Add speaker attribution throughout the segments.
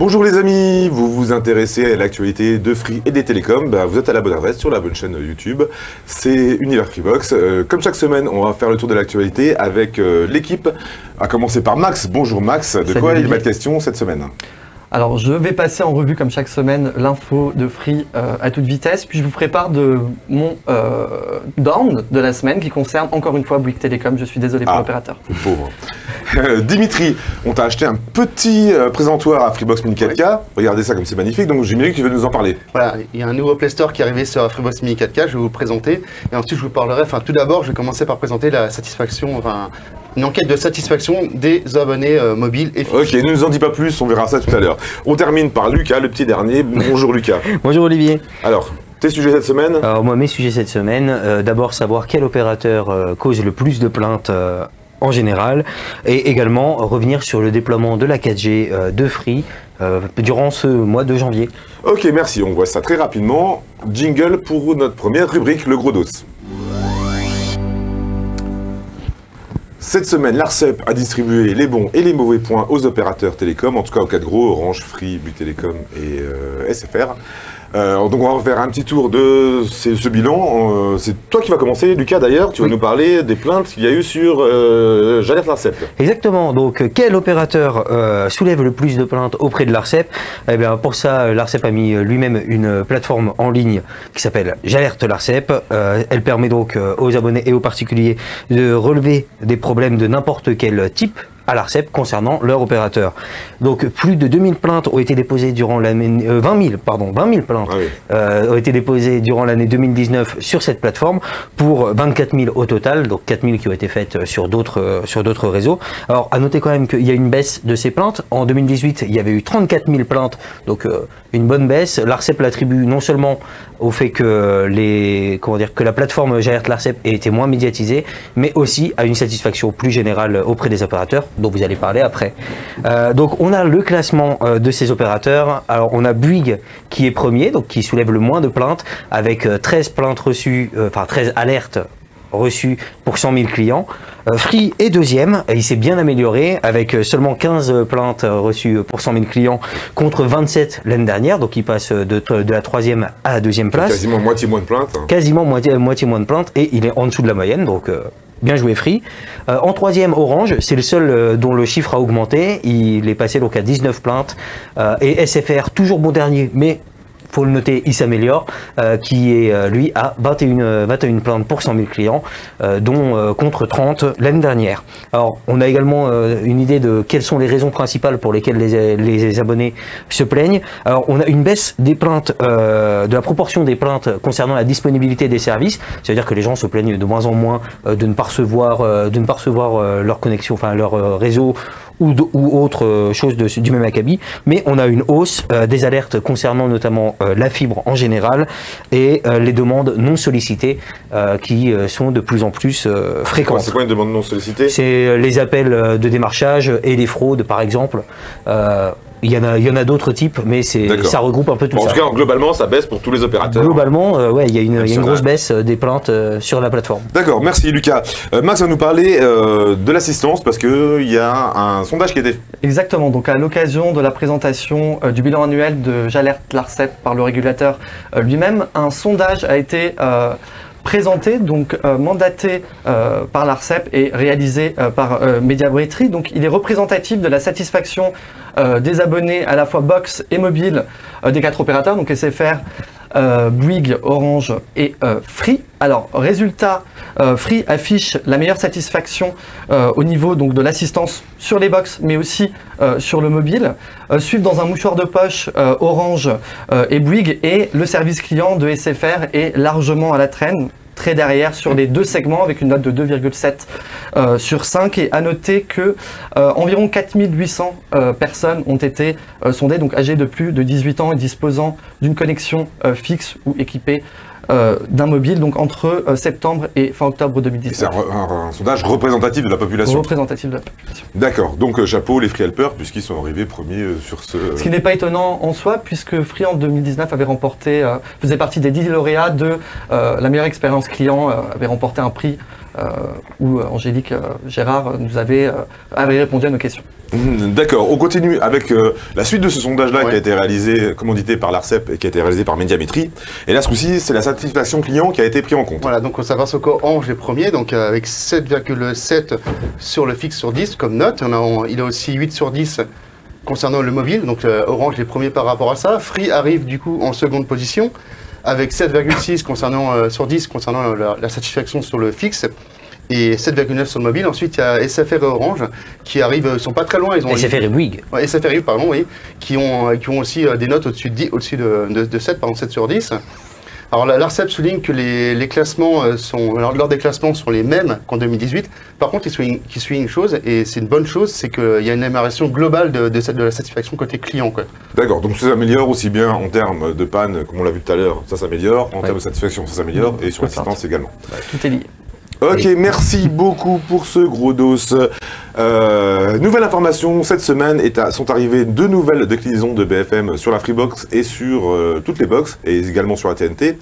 Speaker 1: Bonjour les amis, vous vous intéressez à l'actualité de Free et des télécoms, vous êtes à la bonne adresse sur la bonne chaîne YouTube, c'est Univers Freebox. Comme chaque semaine, on va faire le tour de l'actualité avec l'équipe, à commencer par Max. Bonjour Max, de quoi il va être question cette semaine?
Speaker 2: Alors je vais passer en revue comme chaque semaine l'info de Free à toute vitesse, puis je vous ferai part de mon down de la semaine qui concerne encore une fois Bouygues Télécom. Je suis désolé pour l'opérateur.
Speaker 1: Pauvre. Dimitri, on t'a acheté un petit présentoir à Freebox Mini 4K. Oui. Regardez ça comme c'est magnifique, donc j'imagine que tu veux nous en parler.
Speaker 3: Voilà, il y a un nouveau Play Store qui est arrivé sur Freebox Mini 4K, je vais vous le présenter. Et ensuite je vous parlerai, tout d'abord je vais commencer par présenter la satisfaction, une enquête de satisfaction des abonnés mobiles et fixes.
Speaker 1: Ok, ne nous en dis pas plus, on verra ça tout à l'heure. On termine par Lucas, le petit dernier. Bonjour Lucas.
Speaker 4: Bonjour Olivier.
Speaker 1: Alors, tes sujets cette semaine?
Speaker 4: Alors moi, mes sujets cette semaine, d'abord savoir quel opérateur cause le plus de plaintes en général, et également revenir sur le déploiement de la 4G de Free durant ce mois de janvier.
Speaker 1: Ok, merci, on voit ça très rapidement. Jingle pour notre première rubrique, le gros dos. Cette semaine, l'ARCEP a distribué les bons et les mauvais points aux opérateurs télécoms, en tout cas aux 4 gros, Orange, Free, Bouygues Télécom et SFR. Donc on va faire un petit tour de ce bilan. C'est toi qui vas commencer, Lucas d'ailleurs, tu vas nous parler des plaintes qu'il y a eu sur J'alerte l'ARCEP.
Speaker 4: Exactement, donc quel opérateur soulève le plus de plaintes auprès de l'ARCEP? Eh bien pour ça, l'ARCEP a mis lui-même une plateforme en ligne qui s'appelle J'alerte l'ARCEP. Elle permet donc aux abonnés et aux particuliers de relever des problèmes de n'importe quel type à l'ARCEP concernant leur opérateur. Donc plus de 2000 plaintes ont été déposées durant l'année 20 000 plaintes ont été déposées durant l'année 2019 sur cette plateforme pour 24 000 au total, donc 4 000 qui ont été faites sur d'autres réseaux. Alors à noter quand même qu'il y a une baisse de ces plaintes. En 2018, il y avait eu 34 000 plaintes, donc une bonne baisse. L'ARCEP l'attribue non seulement au fait que la plateforme J'alerte l'ARCEP ait été moins médiatisée, mais aussi à une satisfaction plus générale auprès des opérateurs, dont vous allez parler après. Donc on a le classement de ces opérateurs. Alors on a Bouygues qui est premier, donc qui soulève le moins de plaintes, avec 13 plaintes reçues, 13 alertes reçues pour 100 000 clients. Free est deuxième, il s'est bien amélioré avec seulement 15 plaintes reçues pour 100 000 clients contre 27 l'année dernière, donc il passe de la troisième à la deuxième place.
Speaker 1: Quasiment moitié moins de plaintes.
Speaker 4: Quasiment moitié moins de plaintes, et il est en dessous de la moyenne, donc bien joué Free. En troisième, Orange, c'est le seul dont le chiffre a augmenté, il est passé donc à 19 plaintes, et SFR, toujours bon dernier, mais faut le noter, il s'améliore, qui est lui à 21 plaintes pour 100 000 clients, dont contre 30 l'année dernière. Alors on a également une idée de quelles sont les raisons principales pour lesquelles les abonnés se plaignent. Alors on a une baisse des plaintes, de la proportion des plaintes concernant la disponibilité des services, c'est-à-dire que les gens se plaignent de moins en moins de ne pas recevoir leur connexion, leur réseau ou autre chose du même acabit, mais on a une hausse des alertes concernant notamment la fibre en général et les demandes non sollicitées qui sont de plus en plus fréquentes.
Speaker 1: C'est quoi une demande non sollicitée?
Speaker 4: C'est les appels de démarchage et les fraudes par exemple. Il y en a d'autres types, mais ça regroupe un peu tout ça.
Speaker 1: En tout cas, globalement, ça baisse pour tous les opérateurs.
Speaker 4: Globalement, ouais, il y a une grosse baisse des plaintes sur la plateforme.
Speaker 1: D'accord, merci Lucas. Max va nous parler de l'assistance parce qu'il y a un sondage qui a été fait.
Speaker 2: Exactement, donc à l'occasion de la présentation du bilan annuel de J'alerte l'ARCEP par le régulateur lui-même, un sondage a été présenté, donc mandaté par l'ARCEP et réalisé par Mediabretree. Donc il est représentatif de la satisfaction des abonnés à la fois box et mobile des 4 opérateurs, donc SFR, Bouygues, Orange et Free. Alors résultat, Free affiche la meilleure satisfaction au niveau donc de l'assistance sur les box mais aussi sur le mobile. Suivent dans un mouchoir de poche Orange et Bouygues, et le service client de SFR est largement à la traîne, très derrière sur les 2 segments avec une note de 2,7 sur 5. Et à noter que environ 4800 personnes ont été sondées, donc âgées de plus de 18 ans et disposant d'une connexion fixe ou équipée d'un mobile, donc entre septembre et fin octobre 2019.
Speaker 1: C'est un sondage représentatif de la population.
Speaker 2: Représentatif de la population.
Speaker 1: D'accord, donc chapeau les Free Helpers puisqu'ils sont arrivés premiers sur ce...
Speaker 2: Ce qui n'est pas étonnant en soi, puisque Free en 2019 avait remporté, faisait partie des 10 lauréats de la meilleure expérience client, avait remporté un prix où Angélique Gérard avait répondu à nos questions.
Speaker 1: D'accord, on continue avec la suite de ce sondage-là qui a été réalisé, commandité par l'ARCEP et qui a été réalisé par Médiamétrie. Et là, ce coup-ci, c'est la satisfaction client qui a été pris en compte.
Speaker 3: Voilà, donc on s'avance au Orange est premier, donc avec 7,7 sur le fixe sur 10 comme note. Il a aussi 8 sur 10 concernant le mobile, donc Orange est premier par rapport à ça. Free arrive du coup en seconde position avec 7,6 sur 10 concernant la satisfaction sur le fixe. Et 7,9 sur le mobile. Ensuite, il y a SFR et Orange qui arrivent, ils sont pas très loin. Ils ont
Speaker 4: SFR et Bouygues.
Speaker 3: Ouais, SFR et Bouygues, pardon, oui, qui ont aussi des notes au-dessus de 7, pardon, 7 sur 10. Alors l'ARCEP souligne que les classements lors des classements sont les mêmes qu'en 2018. Par contre, ils soulignent une chose, et c'est une bonne chose, c'est qu'il y a une amélioration globale de la satisfaction côté client.
Speaker 1: D'accord, donc ça s'améliore aussi bien en termes de panne, comme on l'a vu tout à l'heure, ça s'améliore, en termes de satisfaction, ça s'améliore, et sur l'assistance également.
Speaker 2: Tout est lié.
Speaker 1: Ok, merci beaucoup pour ce gros dos. Nouvelle information, cette semaine sont arrivées 2 nouvelles déclinaisons de BFM sur la Freebox et sur toutes les box, et également sur la TNT.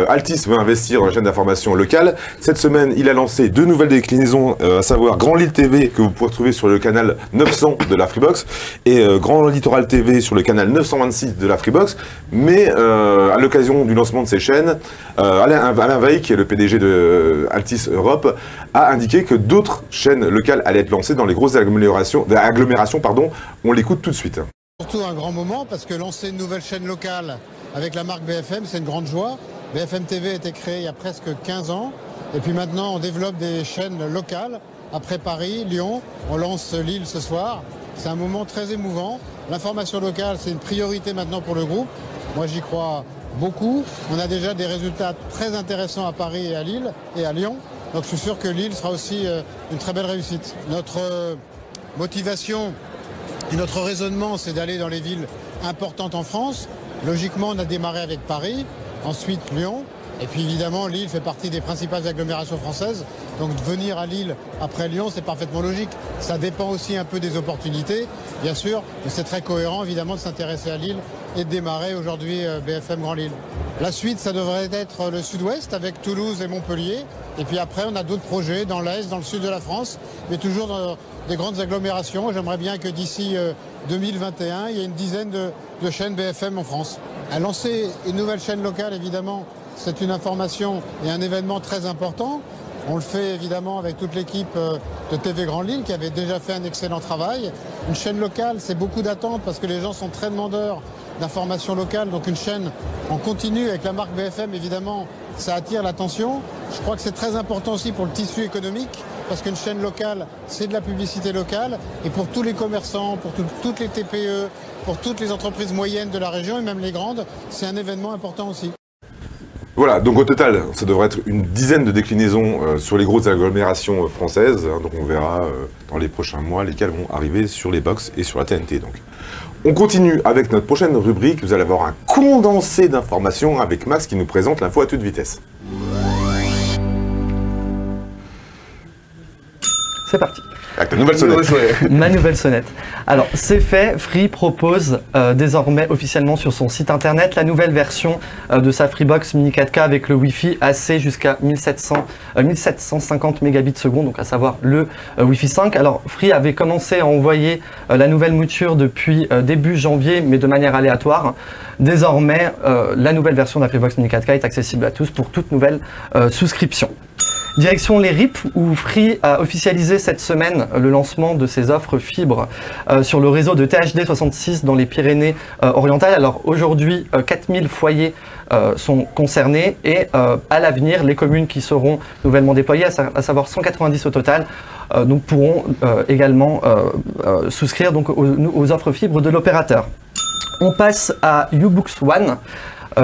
Speaker 1: Altis veut investir dans la chaîne d'information locale. Cette semaine, il a lancé 2 nouvelles déclinaisons, à savoir Grand Lille TV, que vous pouvez retrouver sur le canal 900 de la Freebox, et Grand Littoral TV sur le canal 926 de la Freebox. Mais à l'occasion du lancement de ces chaînes, Alain Veil, qui est le PDG de Altis Europe, a indiqué que d'autres chaînes locales allaient être lancées dans les grosses agglomérations. On l'écoute tout de suite.
Speaker 5: Surtout un grand moment parce que lancer une nouvelle chaîne locale avec la marque BFM, c'est une grande joie. BFM TV a été créé il y a presque 15 ans et puis maintenant on développe des chaînes locales. Après Paris, Lyon, on lance Lille ce soir. C'est un moment très émouvant. L'information locale, c'est une priorité maintenant pour le groupe. Moi j'y crois beaucoup. On a déjà des résultats très intéressants à Paris et à Lille et à Lyon. Donc je suis sûr que Lille sera aussi une très belle réussite. Notre motivation et notre raisonnement, c'est d'aller dans les villes importantes en France. Logiquement, on a démarré avec Paris, ensuite Lyon. Et puis évidemment, Lille fait partie des principales agglomérations françaises. Donc venir à Lille après Lyon, c'est parfaitement logique. Ça dépend aussi un peu des opportunités, bien sûr. Mais c'est très cohérent, évidemment, de s'intéresser à Lille et de démarrer aujourd'hui BFM Grand Lille. La suite, ça devrait être le sud-ouest avec Toulouse et Montpellier. Et puis après, on a d'autres projets dans l'est, dans le sud de la France, mais toujours dans des grandes agglomérations. J'aimerais bien que d'ici 2021, il y ait une dizaine de chaînes BFM en France. À lancer une nouvelle chaîne locale, évidemment, c'est une information et un événement très important. On le fait évidemment avec toute l'équipe de TV Grand Lille qui avait déjà fait un excellent travail. Une chaîne locale, c'est beaucoup d'attentes parce que les gens sont très demandeurs d'informations locales. Donc une chaîne en continu avec la marque BFM, évidemment, ça attire l'attention. Je crois que c'est très important aussi pour le tissu économique parce qu'une chaîne locale, c'est de la publicité locale. Et pour tous les commerçants, pour toutes les TPE, pour toutes les entreprises moyennes de la région et même les grandes, c'est un événement important aussi.
Speaker 1: Voilà, donc au total, ça devrait être une dizaine de déclinaisons sur les grosses agglomérations françaises. Donc on verra dans les prochains mois lesquelles vont arriver sur les box et sur la TNT. Donc. On continue avec notre prochaine rubrique. Vous allez avoir un condensé d'informations avec Max qui nous présente l'info à toute vitesse.
Speaker 2: C'est parti.
Speaker 1: Avec ta nouvelle sonnette.
Speaker 2: Ma nouvelle sonnette. Alors, c'est fait. Free propose désormais officiellement sur son site internet la nouvelle version de sa Freebox Mini 4K avec le Wi-Fi AC jusqu'à 1750 mégabits seconde, donc à savoir le Wi-Fi 5. Alors, Free avait commencé à envoyer la nouvelle mouture depuis début janvier, mais de manière aléatoire. Désormais, la nouvelle version de la Freebox Mini 4K est accessible à tous pour toute nouvelle souscription. Direction les RIP, où Free a officialisé cette semaine le lancement de ses offres fibres sur le réseau de THD 66 dans les Pyrénées orientales. Alors aujourd'hui, 4000 foyers sont concernés et à l'avenir, les communes qui seront nouvellement déployées, à savoir 190 au total, donc pourront également souscrire donc, aux offres fibres de l'opérateur. On passe à U-Books One.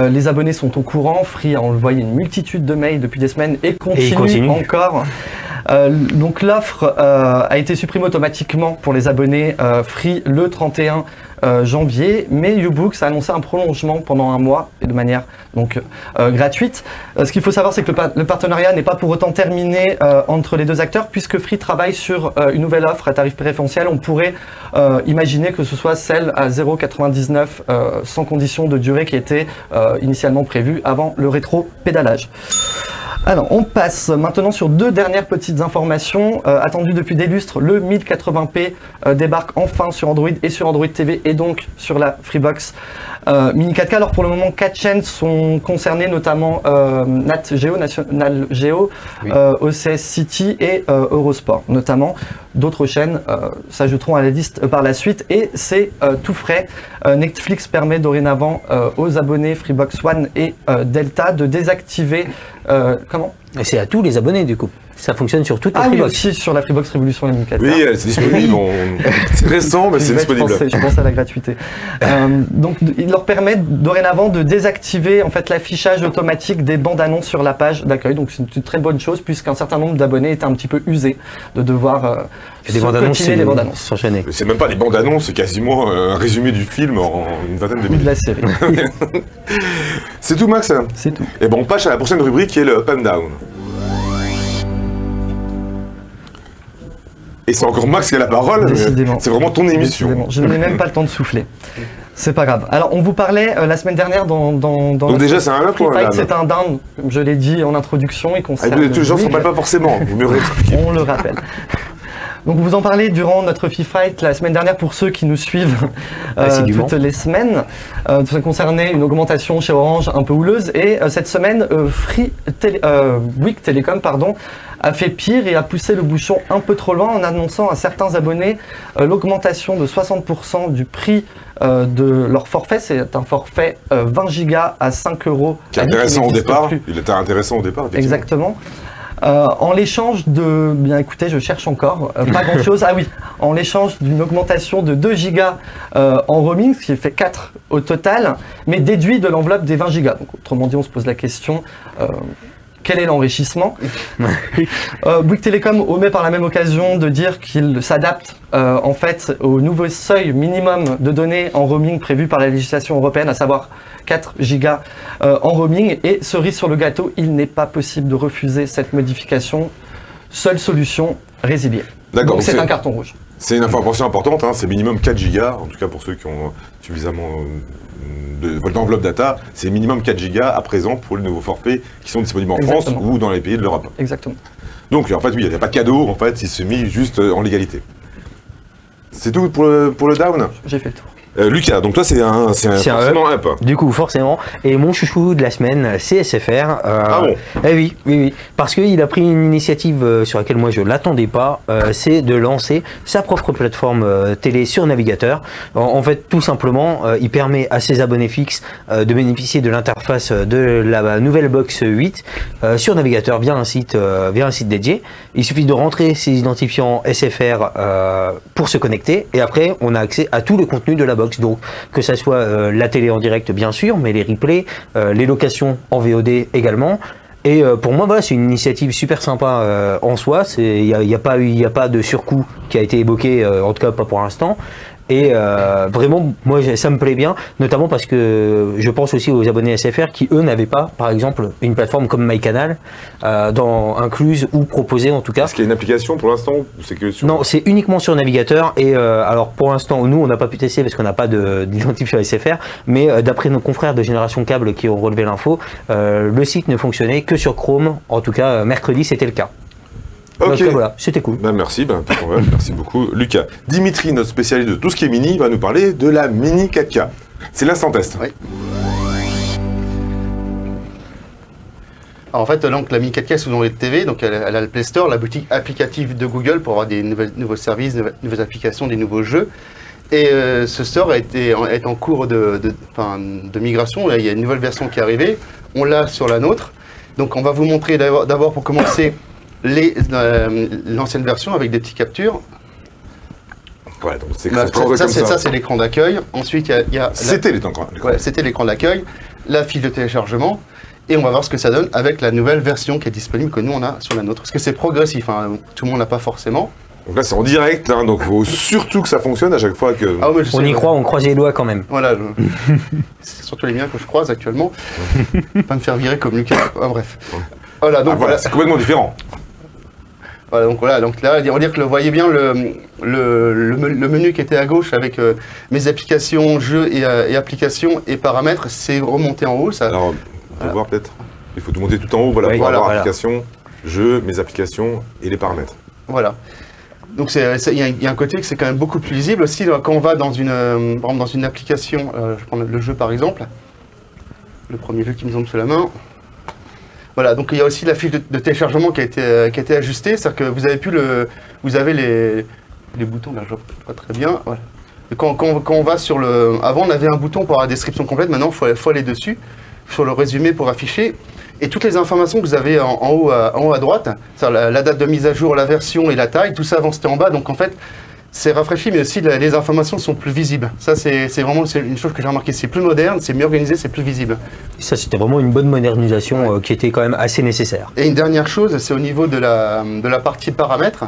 Speaker 2: Les abonnés sont au courant, Free a envoyé une multitude de mails depuis des semaines et continue encore. Donc l'offre a été supprimée automatiquement pour les abonnés Free le 31 janvier, mais U-Books a annoncé un prolongement pendant un mois et de manière donc gratuite. Ce qu'il faut savoir, c'est que le partenariat n'est pas pour autant terminé entre les deux acteurs, puisque Free travaille sur une nouvelle offre à tarif préférentiel. On pourrait imaginer que ce soit celle à 0,99 sans condition de durée qui était initialement prévue avant le rétro-pédalage. Alors, on passe maintenant sur deux dernières petites informations. Attendues depuis des lustres, le 1080p débarque enfin sur Android et sur Android TV et donc sur la Freebox Mini 4K. Alors pour le moment, 4 chaînes sont concernées, notamment Nat Geo, National Geo,
Speaker 4: Oui.
Speaker 2: OCS City et Eurosport notamment. D'autres chaînes s'ajouteront à la liste par la suite et c'est tout frais. Netflix permet dorénavant aux abonnés Freebox One et Delta de désactiver... comment ?
Speaker 4: Et c'est à tous les abonnés du coup. Ça fonctionne sur toutes les
Speaker 2: Ah oui,
Speaker 4: Freebox.
Speaker 2: aussi sur la Freebox Révolution Mini 4K.
Speaker 1: Oui, c'est disponible. C'est récent, mais c'est disponible.
Speaker 2: Je pense à la gratuité. Donc, il leur permet dorénavant de désactiver en fait l'affichage automatique des bandes annonces sur la page d'accueil. Donc, c'est une très bonne chose puisqu'un certain nombre d'abonnés étaient un petit peu usés de devoir
Speaker 4: Des bandes annonces,
Speaker 2: les bandes annonces.
Speaker 4: s'enchaîner.
Speaker 1: C'est même pas les bandes annonces, c'est quasiment un résumé du film en une vingtaine de
Speaker 2: Ou de
Speaker 1: minutes.
Speaker 2: la série.
Speaker 1: C'est tout, Max.
Speaker 2: C'est tout.
Speaker 1: Et bon, on passe à la prochaine rubrique qui est le Up and Down. Et c'est encore Max qui a la parole.
Speaker 2: Décidément.
Speaker 1: C'est vraiment ton émission.
Speaker 2: Décidément. Je n'ai même pas le temps de souffler. C'est pas grave. Alors, on vous parlait la semaine dernière dans
Speaker 1: Donc déjà, c'est un up ou un down?
Speaker 2: C'est un down, comme je l'ai dit en introduction. Il
Speaker 1: Ah,
Speaker 2: concerne
Speaker 1: les gens ne s'en
Speaker 2: oui,
Speaker 1: rappellent pas forcément. Vous me réexpliquez.
Speaker 2: on le rappelle. Donc vous en parlez durant notre Fight la semaine dernière pour ceux qui nous suivent
Speaker 4: Assidûment.
Speaker 2: toutes les semaines. Ça concernait une augmentation chez Orange un peu houleuse et cette semaine Bouygues Télécom a fait pire et a poussé le bouchon un peu trop loin en annonçant à certains abonnés l'augmentation de 60% du prix de leur forfait. C'est un forfait 20 gigas à 5 €.
Speaker 1: Qui est intéressant au départ. Il était intéressant au départ, effectivement.
Speaker 2: Exactement. En l'échange de... Bien écoutez, je cherche encore. Pas grand-chose. Ah oui, en l'échange d'une augmentation de 2 gigas en roaming, ce qui fait 4 au total, mais déduit de l'enveloppe des 20 gigas. Donc, autrement dit, on se pose la question... quel est l'enrichissement? Bouygues Télécom omet par la même occasion de dire qu'il s'adapte en fait au nouveau seuil minimum de données en roaming prévu par la législation européenne, à savoir 4 gigas en roaming. Et cerise sur le gâteau, il n'est pas possible de refuser cette modification. Seule solution, résilier.
Speaker 1: D'accord.
Speaker 2: Donc c'est un carton rouge.
Speaker 1: C'est une information importante, hein, c'est minimum 4 gigas, en tout cas pour ceux qui ont suffisamment d'enveloppe data, c'est minimum 4 gigas à présent pour les nouveaux forfaits qui sont disponibles en France
Speaker 2: Exactement.
Speaker 1: ou dans les pays de l'Europe.
Speaker 2: Exactement.
Speaker 1: Donc en fait oui, il n'y a pas de cadeau, en fait, il se met juste en légalité. C'est tout pour le down.
Speaker 2: J'ai fait le tour.
Speaker 1: Lucas, donc toi c'est forcément up.
Speaker 4: Du coup, forcément. Et mon chouchou de la semaine, c'est SFR.
Speaker 1: Ah bon?
Speaker 4: Eh oui. Parce qu'il a pris une initiative sur laquelle moi je ne l'attendais pas, c'est de lancer sa propre plateforme télé sur navigateur. En fait, tout simplement, il permet à ses abonnés fixes de bénéficier de l'interface de la nouvelle box 8 sur navigateur via un site dédié. Il suffit de rentrer ses identifiants SFR pour se connecter et après, on a accès à tout le contenu de la box. Donc que ça soit la télé en direct bien sûr, mais les replays, les locations en VOD également. Et pour moi, voilà, c'est une initiative super sympa en soi. Il n'y a pas de surcoût qui a été évoqué, en tout cas pas pour l'instant. Et vraiment, moi, ça me plaît bien, notamment parce que je pense aussi aux abonnés SFR qui, eux, n'avaient pas, par exemple, une plateforme comme MyCanal incluse ou proposée en tout cas.
Speaker 1: Est-ce qu'il y a une application pour l'instant? C'est que sur...
Speaker 4: Non, c'est uniquement sur navigateur et alors pour l'instant nous on n'a pas pu tester parce qu'on n'a pas d'identifiant SFR, mais d'après nos confrères de Génération Câble qui ont relevé l'info, le site ne fonctionnait que sur Chrome, en tout cas mercredi c'était le cas.
Speaker 1: Ok.
Speaker 4: Donc voilà, c'était cool.
Speaker 1: Merci, merci beaucoup Lucas. Dimitri, notre spécialiste de tout ce qui est mini, va nous parler de la Mini 4K. C'est l'instant test.
Speaker 3: Oui. Alors en fait, donc, la Mini 4K sous Android TV, donc elle a le Play Store, la boutique applicative de Google pour avoir des nouveaux services, nouvelles applications, des nouveaux jeux. Et ce store est en cours de migration. Là, il y a une nouvelle version qui est arrivée. On l'a sur la nôtre. Donc on va vous montrer d'abord pour commencer l'ancienne version avec des petites captures.
Speaker 1: Ouais, donc c'est
Speaker 3: Ça, c'est l'écran d'accueil. Ensuite, il y a
Speaker 1: c'était l'écran.
Speaker 3: Ouais, c'était l'écran d'accueil, la fiche de téléchargement. Et on va voir ce que ça donne avec la nouvelle version qui est disponible que nous on a sur la nôtre. Parce que c'est progressif, hein. Tout le monde n'a pas forcément.
Speaker 1: Donc là c'est en direct, hein, donc il faut surtout que ça fonctionne à chaque fois que...
Speaker 3: Ah,
Speaker 4: On y croit, on croise les doigts quand même.
Speaker 3: Voilà, c'est surtout les miens que je croise actuellement. Pas me faire virer comme Lucas. Ah, bref. Voilà, donc
Speaker 1: voilà, c'est complètement différent.
Speaker 3: Voilà, donc là, on va dire que vous voyez bien le menu qui était à gauche avec mes applications, jeux et applications et paramètres, c'est remonté en haut. Ça,
Speaker 1: Alors, on peut voir peut-être. Il faut tout monter tout en haut, voilà,
Speaker 4: Oui,
Speaker 1: pour avoir
Speaker 4: voilà.
Speaker 1: application, jeu, mes applications et les paramètres.
Speaker 3: Voilà. Donc il y a un côté que c'est quand même beaucoup plus lisible aussi quand on va dans une, par exemple, dans une application, je prends le jeu par exemple, le premier jeu qui me tombe sous la main. Voilà, donc il y a aussi la fiche de téléchargement qui a été ajustée, c'est-à-dire que vous avez les boutons, là je vois pas très bien, voilà. Et quand on va sur le... Avant on avait un bouton pour avoir la description complète, maintenant il faut aller dessus, sur le résumé pour afficher. Et toutes les informations que vous avez en haut à droite, c'est-à-dire la date de mise à jour, la version et la taille, tout ça avant c'était en bas, donc en fait c'est rafraîchi, mais aussi les informations sont plus visibles. Ça c'est vraiment une chose que j'ai remarqué, c'est plus moderne, c'est mieux organisé, c'est plus visible.
Speaker 4: Ça, c'était vraiment une bonne modernisation qui était quand même assez nécessaire.
Speaker 3: Et une dernière chose, c'est au niveau de la partie paramètres.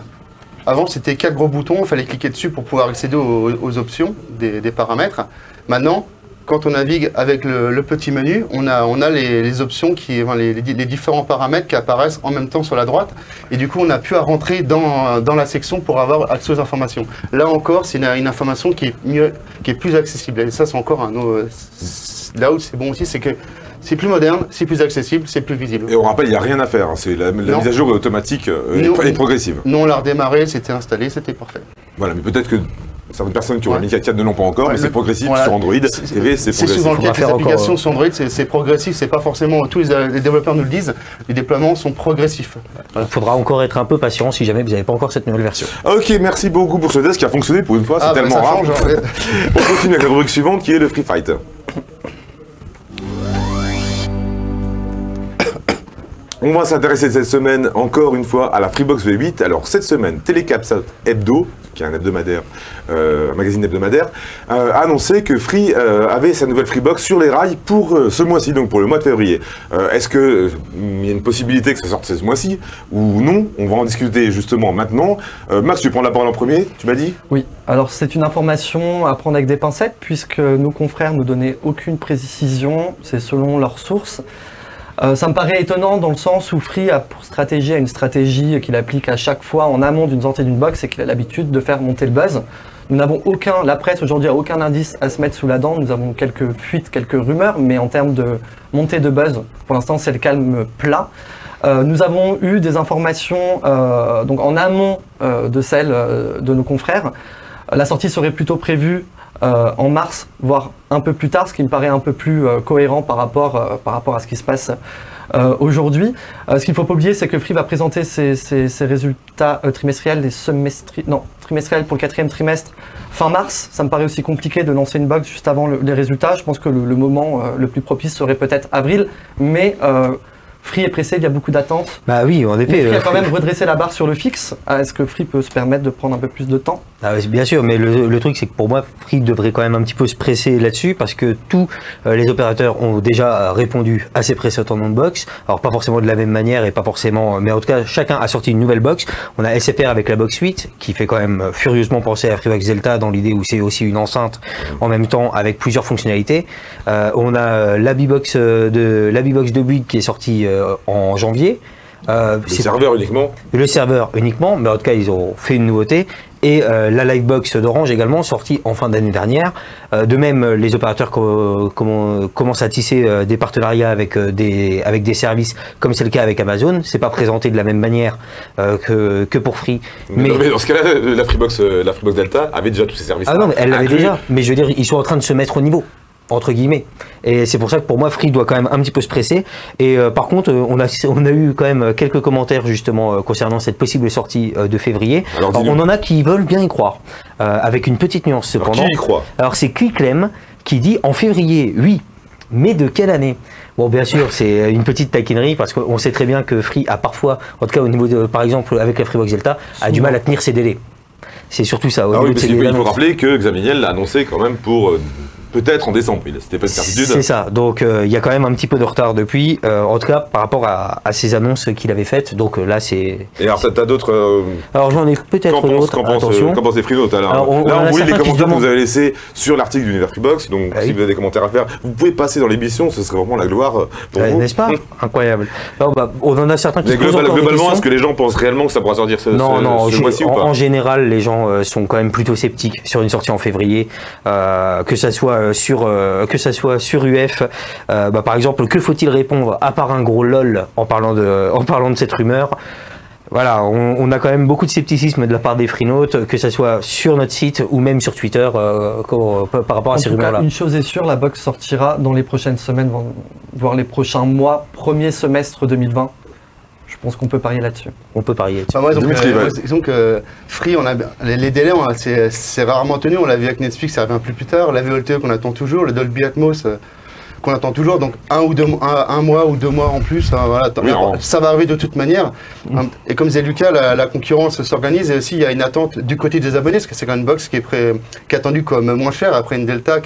Speaker 3: Avant c'était 4 gros boutons, il fallait cliquer dessus pour pouvoir accéder aux options des paramètres. Maintenant, quand on navigue avec le petit menu, on a les options, les différents paramètres qui apparaissent en même temps sur la droite. Et du coup, on n'a plus à rentrer dans la section pour avoir accès aux informations. Là encore, c'est une information qui est plus accessible. Et ça, c'est encore un autre... Là où c'est bon aussi, c'est que c'est plus moderne, c'est plus accessible, c'est plus visible.
Speaker 1: Et on rappelle, il n'y a rien à faire, c'est la mise à jour est automatique et progressive.
Speaker 3: Nous, on l'a redémarré, c'était installé, c'était parfait.
Speaker 1: Voilà, mais peut-être que certaines personnes qui ont mis 4 ne l'ont pas encore, mais c'est progressif sur Android TV, c'est progressif.
Speaker 3: C'est souvent le cas avec les applications sur Android, c'est progressif, c'est pas forcément, tous les développeurs nous le disent, les déploiements sont progressifs.
Speaker 4: Il faudra encore être un peu patient si jamais vous n'avez pas encore cette nouvelle version.
Speaker 1: Ok, merci beaucoup pour ce test qui a fonctionné pour une fois, c'est tellement rare.
Speaker 3: Change, ouais.
Speaker 1: On continue avec la rubrique suivante qui est le Free Fight. On va s'intéresser cette semaine encore une fois à la Freebox V8. Alors cette semaine, Télécapsat Hebdo, qui est un hebdomadaire, un magazine hebdomadaire, a annoncé que Free avait sa nouvelle Freebox sur les rails pour ce mois-ci, donc pour le mois de février. Est-ce qu'il y a une possibilité que ça sorte ce mois-ci ou non? On va en discuter justement maintenant. Max, tu prends la parole en premier, tu m'as dit?
Speaker 2: Oui, alors c'est une information à prendre avec des pincettes puisque nos confrères ne donnaient aucune précision, c'est selon leurs sources. Ça me paraît étonnant dans le sens où Free a pour stratégie une stratégie qu'il applique à chaque fois en amont d'une sortie d'une box et qu'il a l'habitude de faire monter le buzz. Nous n'avons la presse aujourd'hui a aucun indice à se mettre sous la dent, nous avons quelques fuites, quelques rumeurs, mais en termes de montée de buzz, pour l'instant c'est le calme plat. Nous avons eu des informations donc en amont de celles de nos confrères. La sortie serait plutôt prévue en mars, voire un peu plus tard, ce qui me paraît un peu plus cohérent par rapport à ce qui se passe aujourd'hui. Ce qu'il ne faut pas oublier, c'est que Free va présenter ses résultats trimestriels, trimestriels pour le 4e trimestre fin mars. Ça me paraît aussi compliqué de lancer une box juste avant les résultats. Je pense que le moment le plus propice serait peut-être avril, mais Free est pressé, il y a beaucoup d'attentes.
Speaker 4: Bah oui, en effet.
Speaker 2: Free a quand même redressé la barre sur le fixe. Est-ce que Free peut se permettre de prendre un peu plus de temps?
Speaker 4: Bien sûr, mais le truc c'est que pour moi, Free devrait quand même un petit peu se presser là-dessus parce que tous les opérateurs ont déjà répondu à ces précédentes box. Alors pas forcément de la même manière et pas forcément, mais en tout cas chacun a sorti une nouvelle box. On a SFR avec la box 8 qui fait quand même furieusement penser à Freebox Delta dans l'idée où c'est aussi une enceinte en même temps avec plusieurs fonctionnalités. On a la B-Box de Bouygues qui est sortie en janvier.
Speaker 1: Le serveur uniquement.
Speaker 4: Le serveur uniquement, mais en tout cas ils ont fait une nouveauté. Et la Livebox d'Orange également sortie en fin d'année dernière. De même, les opérateurs commencent à tisser des partenariats avec des services, comme c'est le cas avec Amazon. C'est pas présenté de la même manière que pour Free.
Speaker 1: Mais dans ce cas-là, la Freebox Delta avait déjà tous ces services.
Speaker 4: Ah non, mais elle l'avait déjà. Mais je veux dire, ils sont en train de se mettre au niveau, entre guillemets. Et c'est pour ça que pour moi, Free doit quand même un petit peu se presser. Et par contre, on a eu quand même quelques commentaires justement concernant cette possible sortie de février. Alors, on en a qui veulent bien y croire, avec une petite nuance cependant.
Speaker 1: Alors, qui y croit? Alors
Speaker 4: c'est Quicklem qui dit en février, oui, mais de quelle année? Bon, bien sûr, c'est une petite taquinerie parce qu'on sait très bien que Free a parfois, en tout cas au niveau de, par exemple avec la Freebox Delta, a du mal à tenir ses délais. C'est surtout ça.
Speaker 1: Il faut rappeler que Xavier Niel l'a annoncé quand même pour peut-être en décembre, c'était pas une certitude.
Speaker 4: C'est ça, donc il y a quand même un petit peu de retard depuis, en tout cas par rapport à ces annonces qu'il avait faites, donc là c'est...
Speaker 1: Et alors t'as d'autres...
Speaker 4: Alors j'en ai peut-être d'autres, attention.
Speaker 1: Qu'en pensez Free Là, on voit les commentaires que vous avez laissés sur l'article d'Univers Freebox, donc si vous avez des commentaires à faire, vous pouvez passer dans l'émission, ce serait vraiment la gloire pour vous.
Speaker 4: N'est-ce pas? Incroyable. Alors, on en a certains qui se posent encore
Speaker 1: globalement, est-ce que les gens pensent réellement que ça pourra sortir ce mois-ci ou pas?
Speaker 4: En général, les gens sont quand même plutôt sceptiques sur une sortie en février, que ça soit que ça soit sur UF, par exemple, que faut-il répondre à part un gros lol en parlant de cette rumeur. Voilà, on a quand même beaucoup de scepticisme de la part des freenotes, que ce soit sur notre site ou même sur Twitter par rapport à ces rumeurs-là.
Speaker 2: Une chose est sûre, la box sortira dans les prochaines semaines, voire les prochains mois, premier semestre 2020. Je pense qu'on peut parier là-dessus.
Speaker 4: On peut parier là-dessus.
Speaker 3: Disons que Free, les délais, c'est rarement tenu. On l'a vu avec Netflix, ça revient un peu plus tard. La VLTE qu'on attend toujours, le Dolby Atmos qu'on attend toujours. Donc un mois ou 2 mois en plus, voilà, ça va arriver de toute manière. Et comme disait Lucas, la concurrence s'organise et aussi il y a une attente du côté des abonnés, parce que c'est quand même une box qui est attendue comme moins chère après une Delta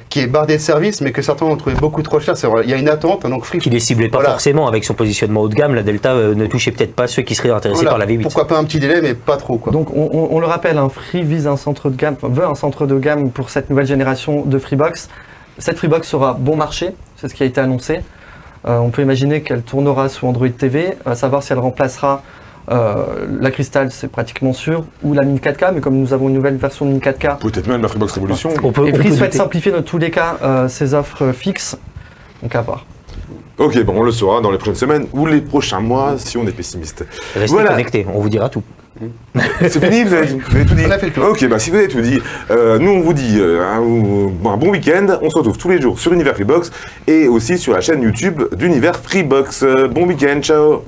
Speaker 3: qui est bardée de services, mais que certains ont trouvé beaucoup trop cher. Il y a une attente, donc Free
Speaker 4: qui les ciblait pas forcément avec son positionnement haut de gamme. La Delta ne touchait peut-être pas ceux qui seraient intéressés par la V8.
Speaker 3: Pourquoi pas un petit délai, mais pas trop, quoi.
Speaker 2: Donc on le rappelle, Free vise un centre de gamme, veut un centre de gamme pour cette nouvelle génération de Freebox. Cette Freebox sera bon marché, c'est ce qui a été annoncé. On peut imaginer qu'elle tournera sous Android TV, à savoir si elle remplacera la Crystal, c'est pratiquement sûr, ou la Mini 4K, mais comme nous avons une nouvelle version de Mini 4K.
Speaker 1: Peut-être même la Freebox Révolution.
Speaker 2: Et Free souhaite simplifier dans tous les cas ses offres fixes, donc à voir.
Speaker 1: Ok, bon, on le saura dans les prochaines semaines ou les prochains mois si on est pessimiste.
Speaker 4: Restez connectés, on vous dira tout.
Speaker 1: C'est fini, vous avez tout dit.
Speaker 3: On a fait le tour.
Speaker 1: Ok, si vous avez tout dit, nous on vous dit un bon week-end. On se retrouve tous les jours sur Univers Freebox et aussi sur la chaîne YouTube d'Univers Freebox. Bon week-end, ciao.